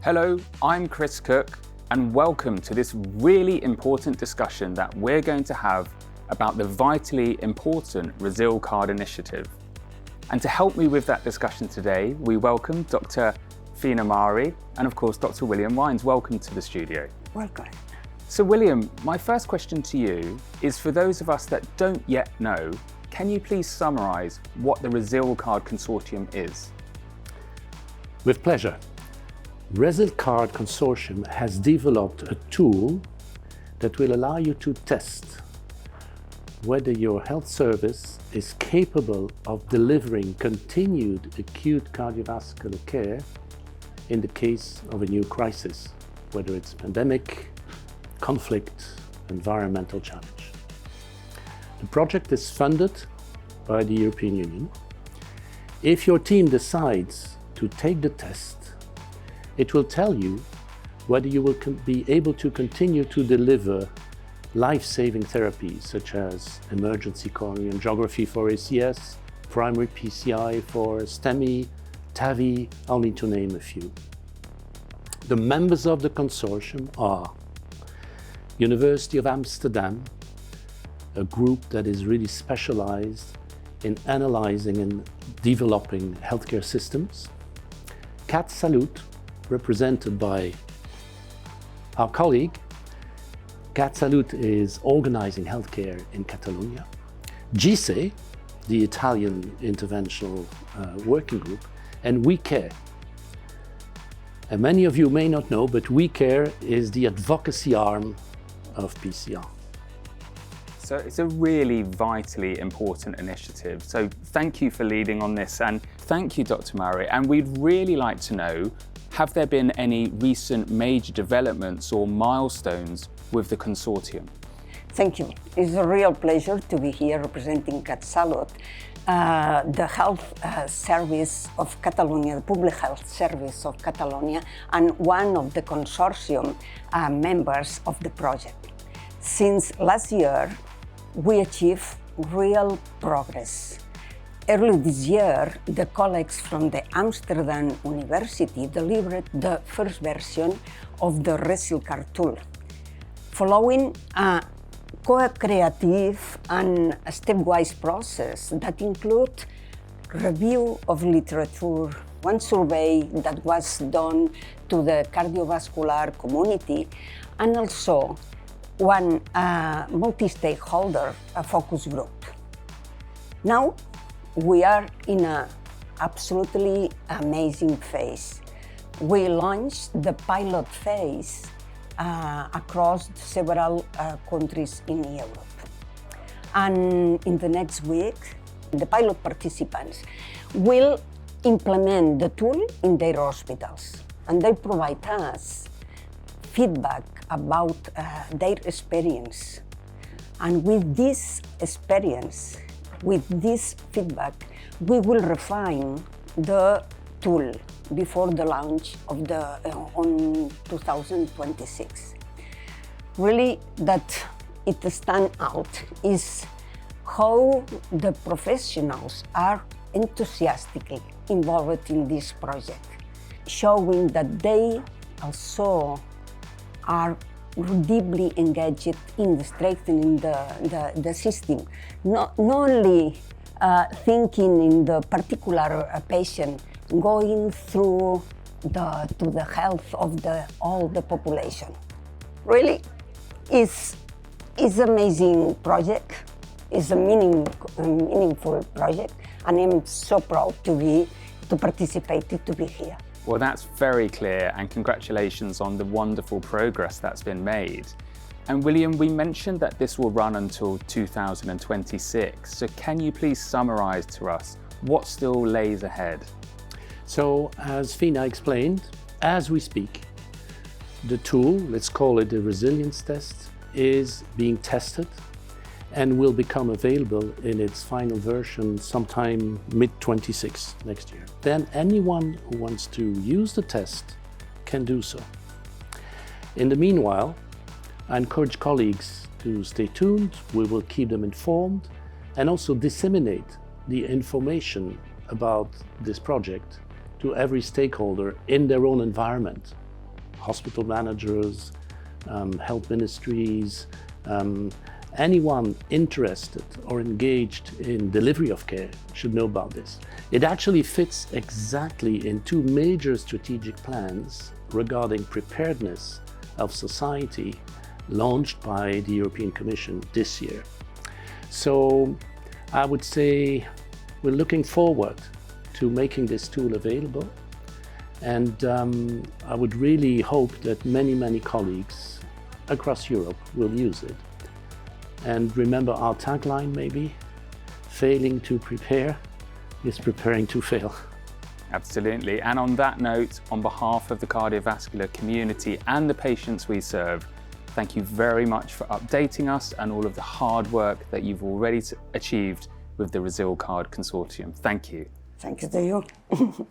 Hello, I'm Chris Cook, and welcome to this really important discussion that we're going to have about the vitally important RESIL-Card initiative. And to help me with that discussion today, we welcome Dr. Fina Mauri and of course Dr. William Wijns. Welcome to the studio. Welcome. So William, my first question to you is for those of us that don't yet know, can you please summarise what the RESIL-Card Consortium is? With pleasure. RESIL-Card Consortium has developed a tool that will allow you to test whether your health service is capable of delivering continued acute cardiovascular care in the case of a new crisis, whether it's pandemic, conflict, environmental challenge. The project is funded by the European Union. If your team decides to take the test, it will tell you whether you will be able to continue to deliver life-saving therapies such as emergency coronary angiography for ACS, primary PCI for STEMI, TAVI, only to name a few. The members of the consortium are University of Amsterdam, a group that is really specialized in analyzing and developing healthcare systems. CAT Salute, represented by our colleague. CAT Salute is organizing healthcare in Catalonia. GISE, the Italian interventional working group, and We Care. And many of you may not know, but We Care is the advocacy arm of PCR. So it's a really vitally important initiative. So thank you for leading on this, and thank you, Dr. Mauri. And we'd really like to know, have there been any recent major developments or milestones with the consortium? Thank you. It's a real pleasure to be here representing CAT Salute, the health service of Catalonia, the public health service of Catalonia, and one of the consortium members of the project. Since last year, we achieved real progress. Early this year, the colleagues from the Amsterdam University delivered the first version of the RESIL-Card tool, following a co-creative and stepwise process that include review of literature, one survey that was done to the cardiovascular community, and also one multi-stakeholder focus group. Now, we are in an absolutely amazing phase. We launched the pilot phase across several countries in Europe. And in the next week, the pilot participants will implement the tool in their hospitals, and they provide us feedback about their experience. And with this experience, with this feedback, we will refine the tool before the launch of on 2026. Really, that it stands out is how the professionals are enthusiastically involved in this project, showing that they also are deeply engaged in strengthening the system, not only thinking in the particular patient, going through to the health of all the population. Really, it's amazing project. It's a meaningful project, and I'm so proud to participate, to be here. Well, that's very clear, and congratulations on the wonderful progress that's been made. And William, we mentioned that this will run until 2026. So can you please summarise to us what still lays ahead? So, as Fina explained, as we speak, the tool, let's call it the resilience test, is being tested and will become available in its final version sometime mid-26 next year. Then anyone who wants to use the test can do so. In the meanwhile, I encourage colleagues to stay tuned. We will keep them informed and also disseminate the information about this project to every stakeholder in their own environment hospital managers, health ministries, anyone interested or engaged in delivery of care should know about this. It actually fits exactly in two major strategic plans regarding preparedness of society launched by the European Commission this year. So I would say we're looking forward to making this tool available, and I would really hope that many colleagues across Europe will use it. And remember our tagline maybe, failing to prepare is preparing to fail. Absolutely. And on that note, on behalf of the cardiovascular community and the patients we serve, thank you very much for updating us and all of the hard work that you've already achieved with the RESIL-Card consortium. Thank you. Thanks to you.